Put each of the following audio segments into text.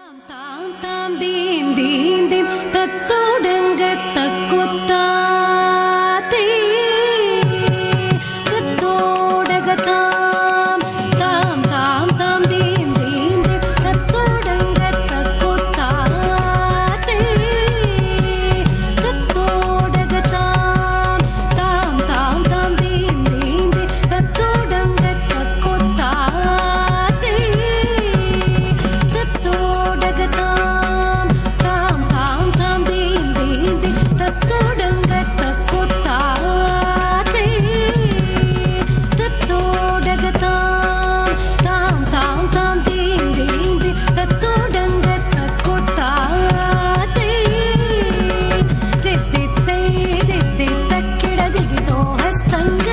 தாம் தாம் theme theme theme தத்தோடங்க தக்குத்தாத்தே தத்தோடகதாம் தாம் தாம் தாம் தீம் தீம் தீம் தத்தோடங்க தக்குத்தாத்தே தத்தோடகதாம் தாம் தாம் தாம் தீம் தீம் தீம் தத்தோடங்க தக்குத்தாத்தே தத்தோடகதாம் தாம் தாம் தாம் தீம் தீம் தீம் தத்தோடங்க தக்குத்தாத்தே தத்தோடகதாம் தாம் தாம் தாம் தீம் தீம் தீம் தத்தோடங்க தக்குத்தாத்தே தித்தித்தை தித்தித்தக்கிட ದಿಗಿತೋ ಹಸ್ತಂಗ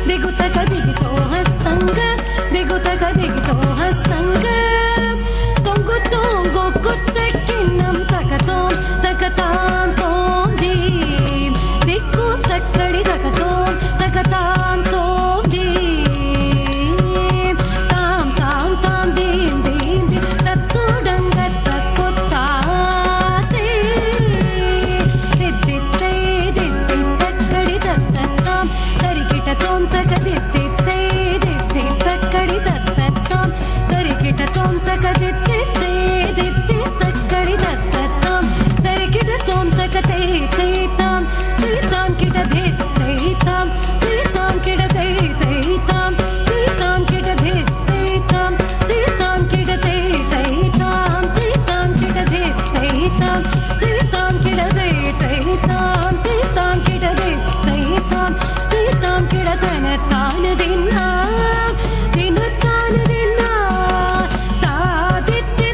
ದಿಗುತಕ ದಿಗಿತೋ ಹಸ್ತಂಗ ದಿಗುತಕ ದಿಗಿತೋ ಹಸ್ತಂಗ ತೊಂಗು ತೊಂಗು ಕುತ್ತಕ್ಕಿನ್ನಂ ತಕತೋಂ ತಕತಾಂ ತೋಂ ದೀಂ ದಿಕ್ಕು ತಕ್ಕಡಿ ತಕತೋಂ ತಕತಾಂ ತೋಂ ದೀಂ ತಾಂ ತಾಂ ತಾಂ ದೀಂ ದೀಂ ದೀಂ ತತ್ತೋಡಂಗ ತಕ್ಕುತ್ತಾತೆ ದಿದ್ದಿತ್ತೈ ದಿದ್ದಿತ್ತಕ್ಕಡಿ ತತ್ತತ್ತಾಂ ತರಿಕಿಟ ತೋಂ ತಕ ದಿದ್ದಿತ್ತೈ ದಿದ್ದಿತ್ತಕ್ಕಡಿ ತತ್ತತ್ತಾಂ ತರಿಕಿಟ ತೋಂ ತಕ ದಿದ್ದಿತ್ತೈ ದಿದ್ದಿತ್ತಕ್ಕಡಿ ತತ್ತತ್ತಾಂ ತರಿಕಿಟ ತೋಂ ತಕ ತೈ ತೈ ತಾಂ ತೈ ತಾಂ ಕಿಟ ಧೇ ತೈ ತಾಂ ತೈ ತಾಂ ಕಿಟ ತೈ ತೈ ತಾಂ ತೈ ತಾಂ ಕಿಟ ಧೇ ತೈ ತಾಂ ತೈ ತಾಂ ಕಿಟ ತೈ ತೈ ತಾಂ ತೈ ತಾಂ ಕಿಟ ಧೇ ತೈ ತಾಂ ತೈ ತಾಂ ಕಿಟ ತೈ ತೈ ತಾಂ ತೈ ತಾಂ ಕಿಟ ಧೇ ತೈ ತಾಂ ತೈ ತಾಂ ಕಿಟ ತನ ತಾನ ದಿನ್ನ ದಿನ ತಾನ ದಿನ್ನ ತಾದಿತ್ತಿ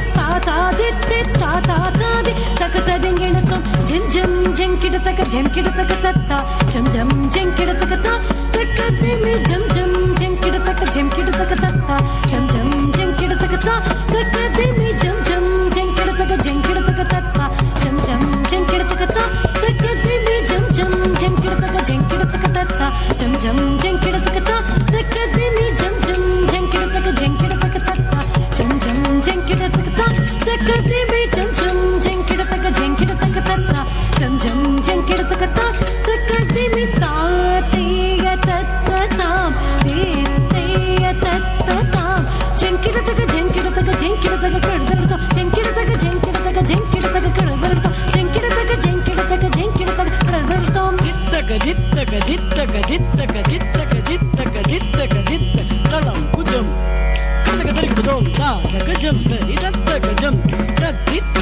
ತಾದಿತ್ತಿ ತಾದಿ ತಕತ ದಿಂಗಿಣತಂ ಜಂ ಜಂ ಜಂಕಿಡ ತಕ ಜಂಕಿಡ ತಕ ತತ್ತ ಜಂ ಜಂ ಜಂಕಿಡ ತಕ ತಕ ದಿಮಿ ಜಂ ಜಂ ಜಂಕಿಡ ತಕ ಜಂಕಿಡ ತಕ ತತ್ತ ಜಂ ಜಂ ಜಂಕಿಡ ತಕ ತಕ ದಿಮಿ ಜಂ ಜಂ ಜಂಕಿಡ ತಕ ಜಂಕಿಡ ತಕ ತತ್ತ ಜಂ ಜಂ ಜಂಕಿಡ ತಕ ತಕ ದಿಮಿ ಜಂ ಜಂ ಜಂಕಿಡ ತಕ ಜಂಕಿಡ ತಕ ತತ್ತ ಜಂ ಜಂ ಜಂಕಿಡ ತಕ ತಕ ದಿಮಿ ಜಂ ಜಂ ಜಂಕಿಡ ತಕ ಜಂಕಿಡ ತಕ ತತ್ತ ಜಂ ಜಂ ಜಂಕಿಡ ತಕ ತಕ ದಿಮಿ ಜಂ ಜಂ ಜಂಕಿಡ ತಕ ಜಂಕಿಡ ತಕ ತತ್ತ ಜಂ ಜಂ ಜಂಕಿಡ ತಕ ತಕ ದಿಮಿ ತಾತೀಯ ತತ್ತ ತಾಂ ತೇಯ ತತ್ತ ತಾಂ ಜಂಕಿಡ ತಕ ಜಂಕಿಡ ತಕ ಜಂಕಿಡ ತಕ ಕಡದರ್ತ ಜಂಕಿಡ ತಕ ಜಂಕಿಡ ತಕ ಜಂಕಿಡ ತಕ ಕಡದರ್ತ ಜಂಕಿಡ ತಕ ಜಂಕಿಡ ತಕ ಜಂಕಿಡ ತಕ ಕಡದರ್ತ ಜಿತ್ತಕ ಜಿತ್ತಕ ಜಿತ್ತಕ ಜಿತ್ತಕ ಜಿತ್ತಕ ಜಿತ್ತಕ ಜಿತ್ತಕ ಜಿತ್ತ ತಳಂ ಕುಜಂ ಕದಕ ತರಿ ಕುದೋಂ ತಾದಕ ಜಂ ತರಿ ದತ್ತಕ ಜಂ ತದ್ದಿತ್ತ